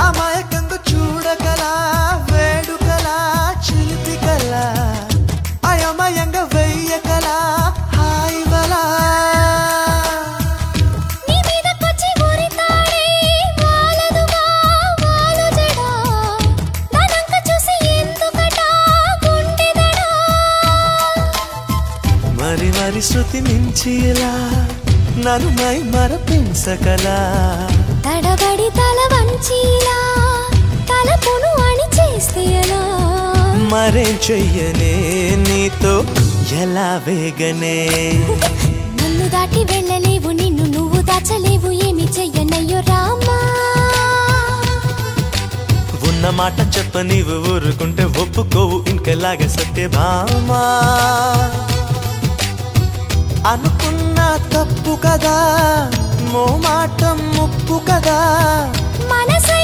అమాయకంగా చూడకలా వేడుకలా చిలిపికలా అయమయంగా వెయ్యకలా హాయివలా నీ మీదకొచ్చి ఊరితాడే వాలదుగా వాలు జడా దానంక చూసి ఎందుకట గుండెదడా మరి మరి శృతి మించి ఇలా నన్ను మై మరపించకలా తడబడి తల వంచిలా తలపును అని చేస్తే ఎలా మరేం చెయ్యనే నీతో ఎలా వేగనే నన్ను దాటి వెళ్ళలేవు నిన్ను నువ్వు దాచలేవు ఏమి చెయ్యనయ్యో రామా ఉన్న మాట చెప్ప నీవు ఊరుకుంటే ఒప్పుకోవు ఇంకెలాగ సత్యభామా అనుకున్నా తప్పు కదా మోమాటం ముప్పు కదా మనసు